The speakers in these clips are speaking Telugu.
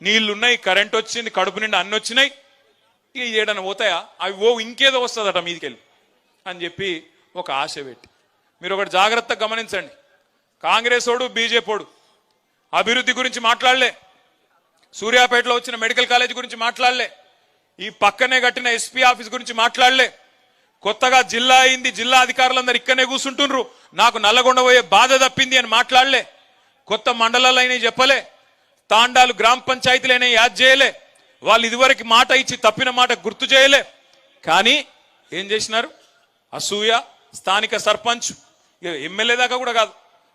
నీళ్లున్నాయి, కరెంట్ వచ్చింది, కడుపు నిండా అన్ని వచ్చినాయి, ఇక ఏడన్నా పోతాయా అవి ఇంకేదో వస్తుందట మీదికెళ్ళి అని చెప్పి ఒక ఆశ పెట్టి. మీరు ఒకటి జాగ్రత్తగా గమనించండి, కాంగ్రెస్ ఓడు బీజేపీడు అభివృద్ధి గురించి మాట్లాడలే, సూర్యాపేటలో వచ్చిన మెడికల్ కాలేజ్ గురించి మాట్లాడలే, ఈ పక్కనే కట్టిన ఎస్పీ ఆఫీస్ గురించి మాట్లాడలే, కొత్తగా జిల్లా అయింది, జిల్లా అధికారులందరూ ఇక్కడనే కూర్చుంటుండ్రు, నాకు నల్లగొండ పోయే బాధ తప్పింది అని మాట్లాడలే, కొత్త మండలాలైనా చెప్పలే, తాండాలు గ్రామ పంచాయతీలైనా యాద్ చేయలే, వాళ్ళు ఇదివరకు మాట ఇచ్చి తప్పిన మాట గుర్తు చేయలే. కానీ ఏం చేసినారు? అసూయ, స్థానిక సర్పంచ్, ఎమ్మెల్యే దాకా కూడా కాదు,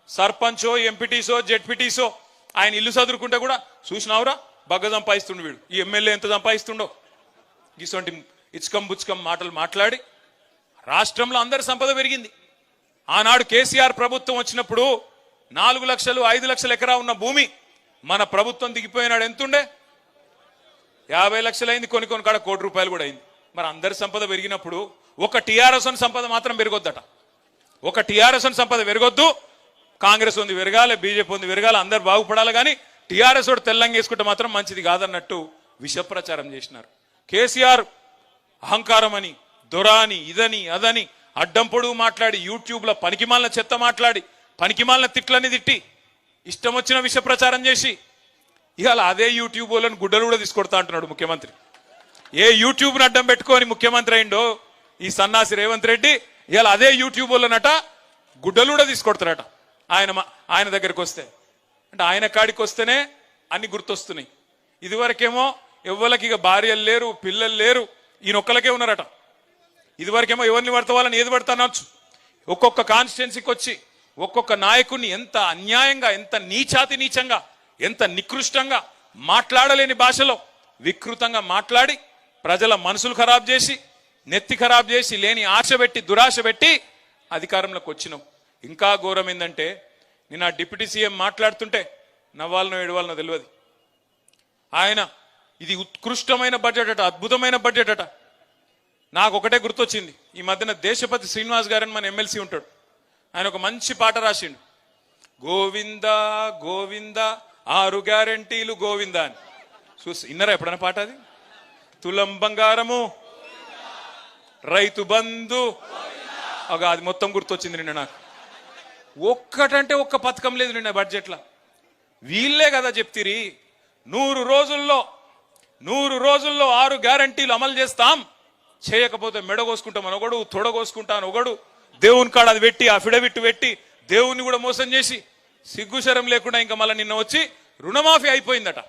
సర్పంచో ఎంపీటీసో జెడ్పీటీసో ఆయన ఇల్లు చదువుకుంటే కూడా చూసినావురా బగ్గ సంపాదిస్తుండు వీడు, ఈ ఎమ్మెల్యే ఎంత సంపాదిస్తుండో, ఇటువంటి ఇచ్కం బుచ్కం మాటలు మాట్లాడి రాష్ట్రంలో అందరి సంపద పెరిగింది. ఆనాడు కేసీఆర్ ప్రభుత్వం వచ్చినప్పుడు 4 లక్షలు 5 లక్షల ఎకరా ఉన్న భూమి మన ప్రభుత్వం దిగిపోయినాడు ఎంతుండే? 50 లక్షలు అయింది, కొన్ని కాడ ₹1 కోటి కూడా అయింది. మరి అందరి సంపద పెరిగినప్పుడు ఒక టీఆర్ఎస్ సంపద మాత్రం పెరగొద్దట, ఒక టీఆర్ఎస్ సంపద పెరగొద్దు, కాంగ్రెస్ ఉంది పెరగాలి, బీజేపీ ఉంది పెరగాలి, అందరు బాగుపడాలి, కానీ టీఆర్ఎస్ వాడు తెల్లంగా వేసుకుంటే మాత్రం మంచిది కాదన్నట్టు విష ప్రచారం చేసినారు. కేసీఆర్ అహంకారం అని, దొరాని, ఇదని అదని అడ్డం పొడుగు మాట్లాడి, యూట్యూబ్లో పనికిమాలిన చెత్త మాట్లాడి, పనికిమాలిన తిట్లని తిట్టి, ఇష్టం వచ్చిన విష ప్రచారం చేసి ఇవాళ అదే యూట్యూబ్ వాళ్ళని గుడ్డలు కూడా తీసుకొడతా అంటున్నాడు ముఖ్యమంత్రి. ఏ యూట్యూబ్ని అడ్డం పెట్టుకొని ముఖ్యమంత్రి అయిండో ఈ సన్నాసి రేవంత్ రెడ్డి, ఇవాళ అదే యూట్యూబ్ వాళ్ళనట గుడ్డలు కూడా తీసుకొడతారట ఆయన దగ్గరికి వస్తే. అంటే ఆయన కాడికి వస్తేనే అన్ని గుర్తొస్తున్నాయి. ఇదివరకేమో ఎవ్వరికి ఇక భార్యలు లేరు, పిల్లలు లేరు, ఈయనొక్కలకే ఉన్నారట. ఇదివరకేమో ఎవరిని పడితే వాళ్ళని ఏది పడతా అనొచ్చు. ఒక్కొక్క కాన్స్టిట్యున్సీకి వచ్చి ఒక్కొక్క నాయకుడిని ఎంత అన్యాయంగా, ఎంత నీచాతి నీచంగా, ఎంత నికృష్టంగా, మాట్లాడలేని భాషలో వికృతంగా మాట్లాడి ప్రజల మనసులు ఖరాబ్ చేసి, నెత్తి ఖరాబ్ చేసి, లేని ఆశ పెట్టి, దురాశ పెట్టి అధికారంలోకి వచ్చినాం. ఇంకా ఘోరం ఏంటంటే నేను ఆ డిప్యూటీ సీఎం మాట్లాడుతుంటే నవ్వాలనో ఏడవాలనో తెలియదు. ఆయన ఇది ఉత్కృష్టమైన బడ్జెట్ అట, అద్భుతమైన బడ్జెట్ అట. నాకు ఒకటే గుర్తొచ్చింది, ఈ మధ్యన దేశపతి శ్రీనివాస్ గారని మన ఎమ్మెల్సీ ఉంటాడు, ఆయన ఒక మంచి పాట రాసిండు, గోవింద గోవింద 6 గ్యారెంటీలు గోవింద అని. చూసి ఇన్నరా ఎప్పుడైనా పాట? అది తులం బంగారము, రైతు బంధు, అది మొత్తం గుర్తొచ్చింది నిన్న నాకు. ఒక్కటంటే ఒక్క పథకం లేదు నిన్న బడ్జెట్లో. వీళ్ళే కదా చెప్తిరి 100 రోజుల్లో 6 గ్యారెంటీలు అమలు చేస్తాం, చేయకపోతే మెడ కోసుకుంటామని ఒకడు, తొడ కోసుకుంటాను ఒకడు, దేవుని కాడ అది పెట్టి అఫిడవిట్ పెట్టి దేవుణ్ణి కూడా మోసం చేసి సిగ్గుశరం లేకుండా ఇంకా మళ్ళీ నిన్న వచ్చి రుణమాఫీ అయిపోయిందట.